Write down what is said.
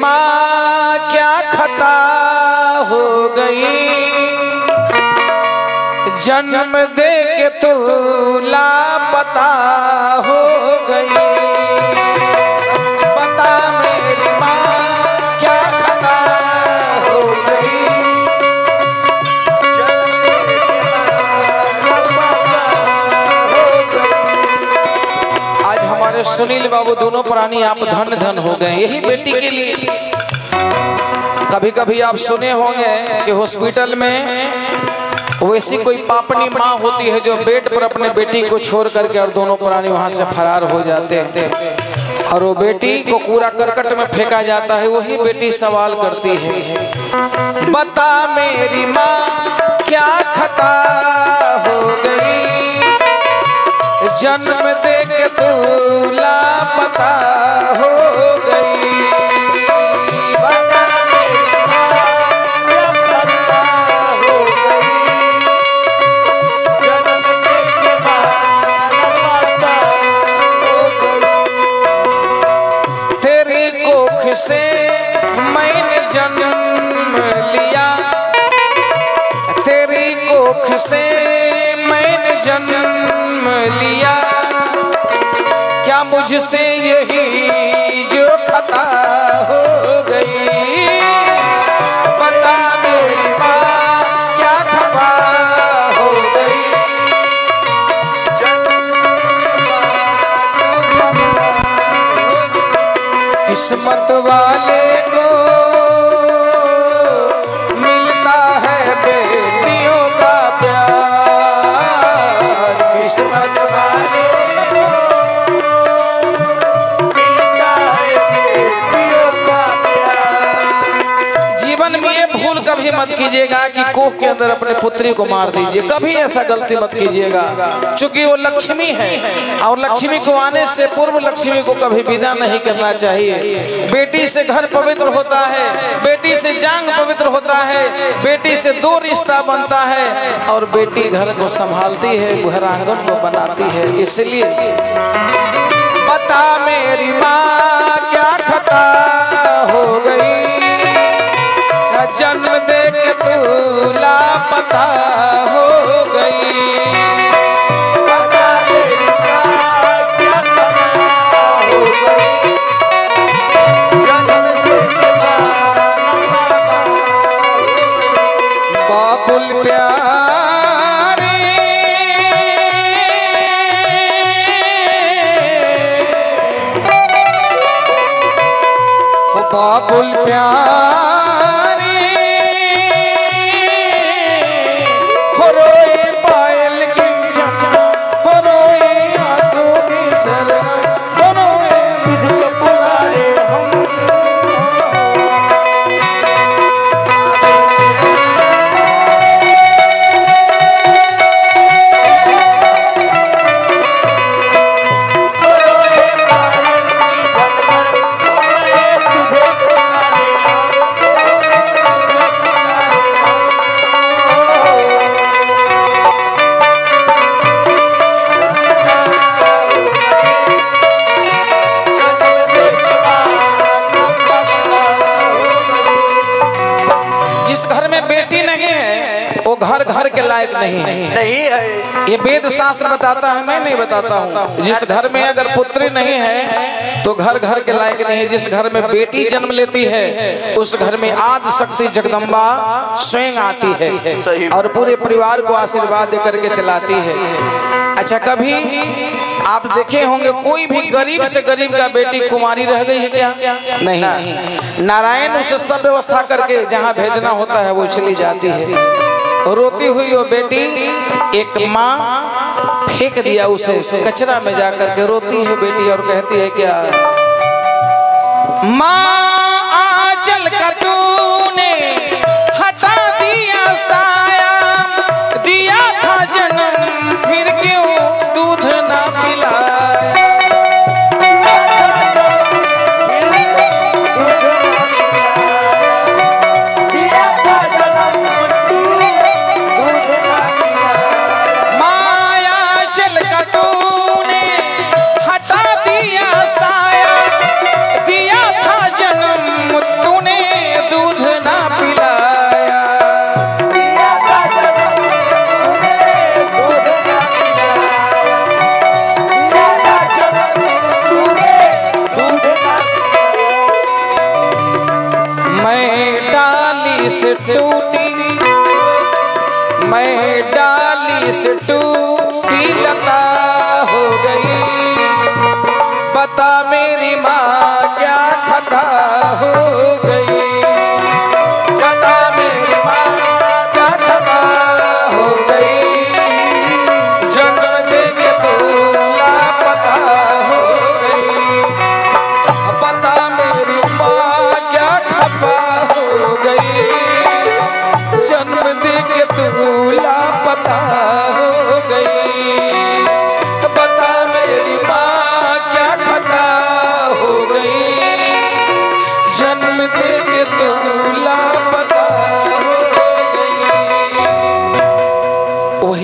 माँ क्या खता हो गई, जन्म दे के तू लापता हो गई। बता मेरी माँ क्या खता हो गई, आज हमारे सुनील बाबू दोनों प्राणी आप धन धन हो गए यही बेटी के लिए। कभी कभी आप सुने होंगे कि हॉस्पिटल में वैसी कोई पापनी माँ होती है जो बेड पर अपने बेटी को छोड़ करके और दोनों प्राणी वहां से फरार हो जाते हैं और वो बेटी को कूड़ा करकट में फेंका जाता है। वही बेटी सवाल करती है, बता मेरी माँ क्या खता हो गई, जन्म दे के तू लापता हो गई। तेरी कोख से मैंने जन्म लिया, तेरी कोख से मैंने जन्म लिया, क्या मुझसे यही जो खता हो गई। बता मेरी माँ क्या खता हो गई, किस्मत वाले को मिलता है बेटियों का प्यार, किस्मत वाले को मिलता है बेटियों का प्यार। जीवन में ये भूल कभी मत कीजिएगा कि कोख के अंदर अपने पुत्री को मार दीजिए, कभी ऐसा गलती मत कीजिएगा, क्योंकि वो लक्ष्मी है और लक्ष्मी को आने से पूर्व लक्ष्मी को कभी विदा नहीं करना चाहिए। बेटी से घर पवित्र होता है, बेटी से जांग पवित्र होता है, बेटी से दो रिश्ता बनता है और बेटी घर को संभालती है, घर आंगन को बनाती है। इसलिए बता मेरी माँ क्या खता हो गई, जन्म दे के तू लापता हो गई। बाबुल प्यारे हो, बाबुल प्यारे हो, रोए पायल किंचन हो, रोए आंसू की सरगम हो, रोए बुलाए हम। घर घर के लायक नहीं है, ये वेद शास्त्र बताता है, मैं नहीं बताता हूँ। जिस घर में अगर पुत्री नहीं है तो घर घर के लायक नहीं है। जिस घर में बेटी जन्म लेती है उस घर में आदि शक्ति जगदम्बा स्वयं आती है और पूरे परिवार को आशीर्वाद देकर के चलाती है। अच्छा, कभी आप देखे होंगे कोई भी गरीब से गरीब का बेटी कुमारी रह गई है क्या? नहीं, नारायण उसे सब व्यवस्था करके जहाँ भेजना होता है वो चली जाती है। रोती हुई वो बेटी एक माँ फेंक दिया उसे कचरा में जाकर के, रोती है बेटी और कहती है क्या, माँ आंचल का तूने हटा दिया साया, दिया था जन्म फिर क्यों दूध ना पिलाया। तूने हटा दिया साया, दिया था जन्म से टूटी, मैं डाली से टूटी लता हो गई। बता मेरी माँ क्या खता हो गई, बता मेरी माँ क्या खता हो गई। जन्म देके तू लापता हो गई। बता मेरी माँ क्या खपा हो गई। जन्म देके तू लापता हो गई। बता मेरी माँ क्या खता हो गई। जन्म देके तू लापता हो गई। वही